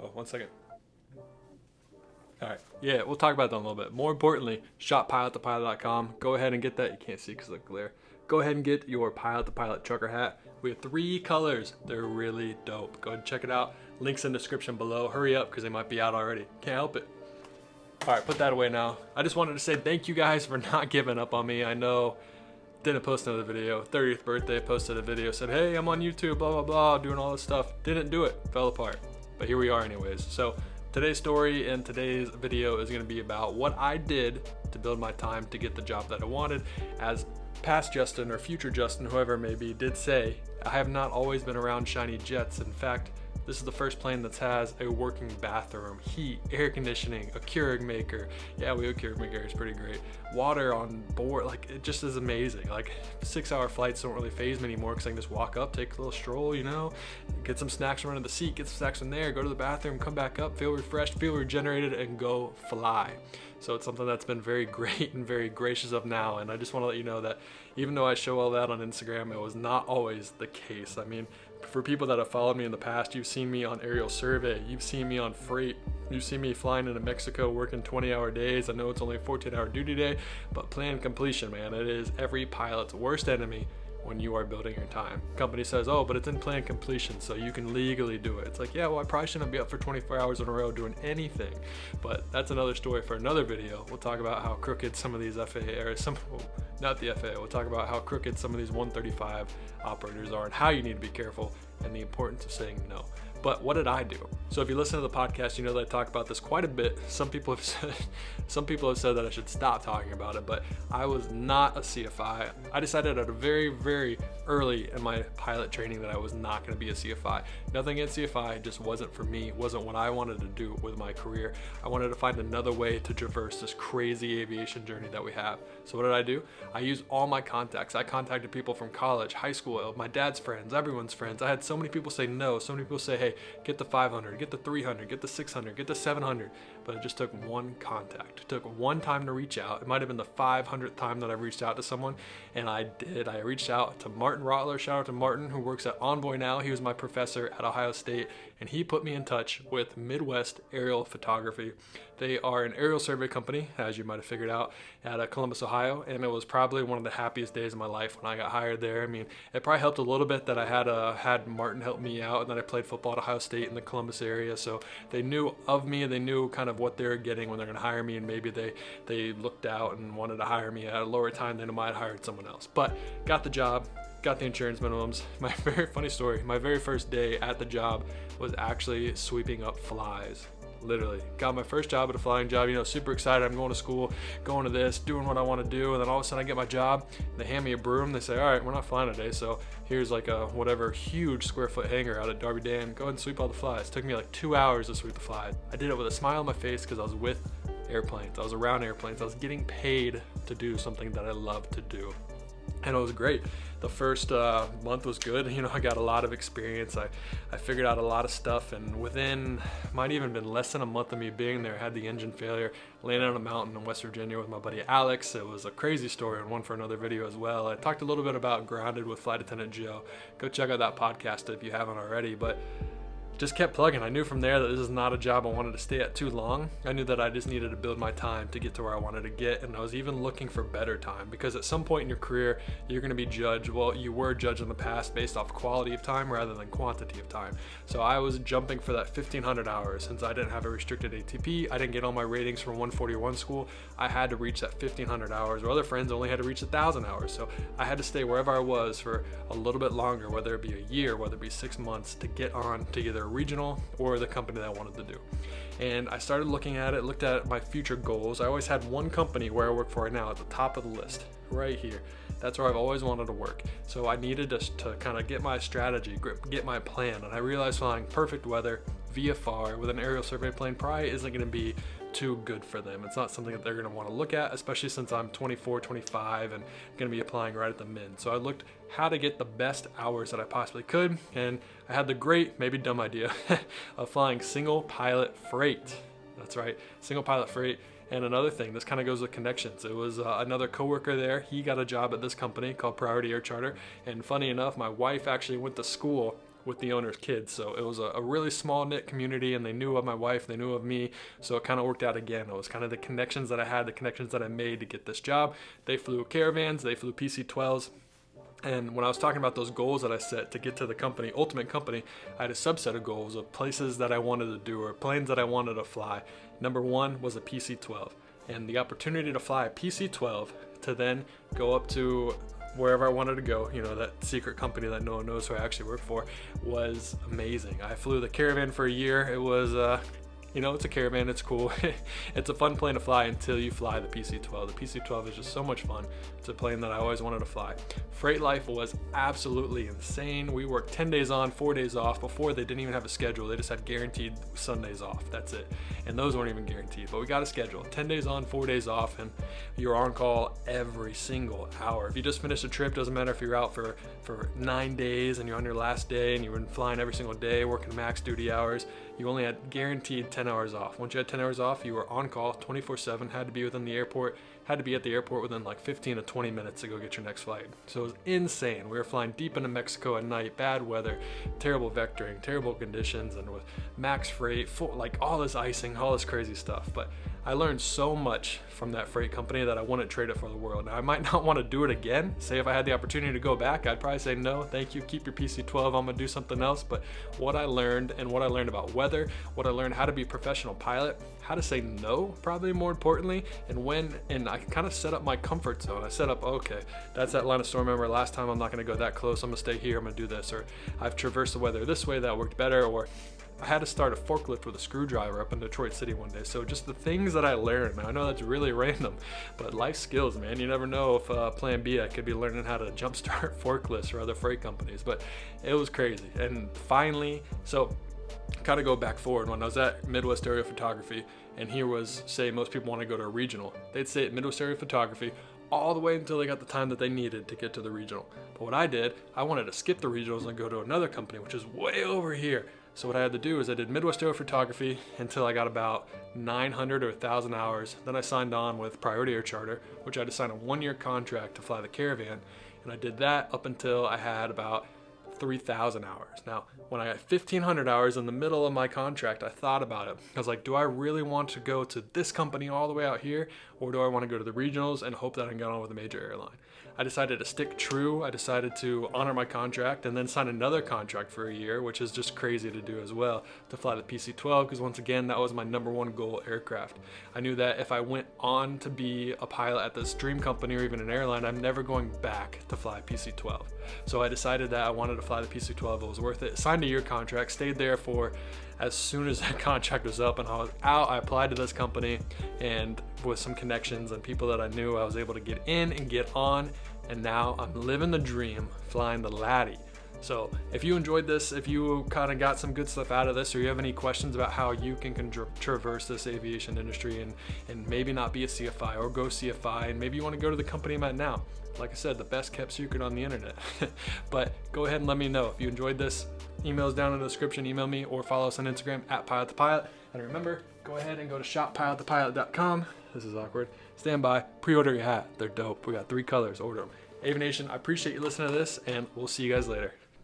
Oh, 1 second. All right. Yeah, we'll talk about that in a little bit. More importantly, shoppilotthepilot.com. Go ahead and get that. You can't see because of the glare. Go ahead and get your Pilot the Pilot trucker hat. We have 3 colors. They're really dope. Go ahead and check it out. Links in the description below. Hurry up because they might be out already. Can't help it. All right, put that away now. I just wanted to say thank you guys for not giving up on me. I know didn't post another video. 30th birthday, posted a video, said, hey, I'm on YouTube, blah, blah, blah, doing all this stuff. Didn't do it, fell apart. But here we are anyways. So today's story and today's video is gonna be about what I did to build my time to get the job that I wanted. As past Justin or future Justin, whoever it may be, did say, I have not always been around shiny jets. In fact, this is the first plane that has a working bathroom, heat, air conditioning, a Keurig maker. Yeah, we have a Keurig maker, it's pretty great. Water on board, like it just is amazing. Like 6-hour flights don't really faze me anymore because I can just walk up, take a little stroll, you know, get some snacks from under the seat, get some snacks from there, go to the bathroom, come back up, feel refreshed, feel regenerated, and go fly. So it's something that's been very great and very gracious of now. And I just want to let you know that even though I show all that on Instagram, it was not always the case. I mean, for people that have followed me in the past, you've seen me on aerial survey, you've seen me on freight, you've seen me flying into Mexico working 20-hour days. I know it's only a 14-hour duty day, but plan completion, man, it is every pilot's worst enemy when you are building your time. Company says, oh, but it's in plan completion, so you can legally do it. It's like, yeah, well, I probably shouldn't be up for 24 hours in a row doing anything. But that's another story for another video. We'll talk about how crooked some of these FAA, or some, not the FAA, we'll talk about how crooked some of these 135 operators are and how you need to be careful and the importance of saying no. But what did I do? So if you listen to the podcast, you know that I talk about this quite a bit. Some people have said that I should stop talking about it, but I was not a CFI. I decided at a very, very early in my pilot training that I was not going to be a CFI. Nothing against CFI, it just wasn't for me. It wasn't what I wanted to do with my career. I wanted to find another way to traverse this crazy aviation journey that we have. So what did I do? I used all my contacts. I contacted people from college, high school, my dad's friends, everyone's friends. I had so many people say no. So many people say, hey, get the 500, get the 300, get the 600, get the 700. But it just took one contact. It took one time to reach out. It might have been the 500th time that I reached out to someone, and I did. I reached out to Martin Rottler. Shout out to Martin, who works at Envoy now. He was my professor at Ohio State, and he put me in touch with Midwest Aerial Photography. They are an aerial survey company, as you might have figured out, at Columbus, Ohio, and it was probably one of the happiest days of my life when I got hired there. I mean, it probably helped a little bit that I had Martin help me out, and that I played football at Ohio State in the Columbus area, so they knew of me, they knew kind of what they were getting when they're going to hire me, and maybe they looked out and wanted to hire me at a lower time than I might have hired someone else. But got the job, got the insurance minimums. My very funny story, my very first day at the job was actually sweeping up flies. Literally got my first job at a flying job, you know, super excited. I'm going to school, going to this, doing what I want to do, and then all of a sudden I get my job, they hand me a broom, they say, all right, we're not flying today, so here's like a whatever huge square foot hanger out at Darby Dam, go ahead and sweep all the flies. It took me like 2 hours to sweep the flies. I did it with a smile on my face because I was with airplanes, I was around airplanes, I was getting paid to do something that I love to do. And it was great. The first month was good. You know, I got a lot of experience. I figured out a lot of stuff, and within, might even been less than a month of me being there, I had the engine failure, landed on a mountain in West Virginia with my buddy Alex. It was a crazy story and one for another video as well. I talked a little bit about Grounded with Flight Attendant Joe. Go check out that podcast if you haven't already, but just kept plugging. I knew from there that this is not a job I wanted to stay at too long. I knew that I just needed to build my time to get to where I wanted to get, and I was even looking for better time, because at some point in your career you're going to be judged, well, you were judged in the past based off quality of time rather than quantity of time. So I was jumping for that 1,500 hours. Since I didn't have a restricted ATP, I didn't get all my ratings from 141 school, I had to reach that 1,500 hours, where other friends only had to reach 1,000 hours. So I had to stay wherever I was for a little bit longer, whether it be a year, whether it be 6 months, to get on to either regional or the company that I wanted to do. And I started looking at it, looked at my future goals. I always had one company where I work for right now at the top of the list, right here. That's where I've always wanted to work. So I needed to kind of get my strategy, get my plan. And I realized flying perfect weather, VFR, with an aerial survey plane probably isn't going to be too good for them. It's not something that they're going to want to look at, especially since I'm 24, 25 and going to be applying right at the mid. So I looked how to get the best hours that I possibly could, and I had the great, maybe dumb idea of flying single pilot freight. That's right, single pilot freight. And another thing, this kind of goes with connections. It was another coworker there. He got a job at this company called Priority Air Charter. And funny enough, my wife actually went to school with the owner's kids. So it was a really small knit community, and they knew of my wife, they knew of me. So it kind of worked out again. It was kind of the connections that I had, the connections that I made to get this job. They flew Caravans, they flew PC-12s. And when I was talking about those goals that I set to get to the company, ultimate company, I had a subset of goals of places that I wanted to do or planes that I wanted to fly. Number one was a PC-12. And the opportunity to fly a PC-12 to then go up to wherever I wanted to go, that secret company that no one knows who I actually work for, was amazing. I flew the Caravan for a year. It was it's a Caravan, it's cool. It's a fun plane to fly until you fly the PC-12. The PC-12 is just so much fun. It's a plane that I always wanted to fly. Freight life was absolutely insane. We worked 10 days on, 4 days off. Before, they didn't even have a schedule. They just had guaranteed Sundays off. That's it. And those weren't even guaranteed, but we got a schedule. 10 days on, 4 days off, and you're on call every single hour. If you just finished a trip, doesn't matter if you're out for 9 days and you're on your last day and you've been flying every single day, working max duty hours, you only had guaranteed 10 hours off. Once you had 10 hours off, you were on call 24/7, had to be within the airport, had to be at the airport within like 15 to 20 minutes to go get your next flight. So it was insane. We were flying deep into Mexico at night, bad weather, terrible vectoring, terrible conditions, and with max freight, all this icing, all this crazy stuff. But I learned so much from that freight company that I wouldn't trade it for the world. Now, I might not want to do it again. Say if I had the opportunity to go back, I'd probably say no, thank you, keep your PC-12, I'm gonna do something else. But what I learned about weather, what I learned how to be a professional pilot, how to say no, probably more importantly, and I kind of set up my comfort zone. I set up, okay, that's that line of storm. Remember last time, I'm not gonna go that close, I'm gonna stay here, I'm gonna do this, or I've traversed the weather this way, that worked better, or I had to start a forklift with a screwdriver up in Detroit City one day. So just the things that I learned. Now, I know that's really random, but life skills, man. You never know if plan B, I could be learning how to jumpstart forklifts or other freight companies, but it was crazy. And finally, so kind of go back forward, when I was at Midwest Aerial Photography, and here was, say most people want to go to a regional. They'd stay at Midwest Aerial Photography all the way until they got the time that they needed to get to the regional. But what I did, I wanted to skip the regionals and go to another company, which is way over here. So what I had to do is I did Midwest Aero Photography until I got about 900 or 1,000 hours. Then I signed on with Priority Air Charter, which I had to sign a 1-year contract to fly the Caravan. And I did that up until I had about 3,000 hours. Now, when I got 1,500 hours in the middle of my contract, I thought about it. I was like, do I really want to go to this company all the way out here, or do I want to go to the regionals and hope that I can get on with a major airline? I decided to stick true. I decided to honor my contract and then sign another contract for a year, which is just crazy to do as well, to fly the PC-12, because once again, that was my number one goal aircraft. I knew that if I went on to be a pilot at this dream company or even an airline, I'm never going back to fly PC-12. So I decided that I wanted to fly the PC-12. It was worth it. Signed a year contract, stayed there for as soon as that contract was up and I was out. I applied to this company, and with some connections and people that I knew, I was able to get in and get on, and now I'm living the dream flying the Laddie. So if you enjoyed this, if you kind of got some good stuff out of this, or you have any questions about how you can traverse this aviation industry and maybe not be a CFI or go CFI, and maybe you want to go to the company I'm at now, like I said, the best kept secret on the internet. But go ahead and let me know if you enjoyed this. Emails down in the description, email me or follow us on Instagram at PilotThePilot. And remember, go ahead and go to shoppilotthepilot.com. This is awkward. Stand by, pre-order your hat. They're dope. We got 3 colors, order them. Aviation, I appreciate you listening to this, and we'll see you guys later.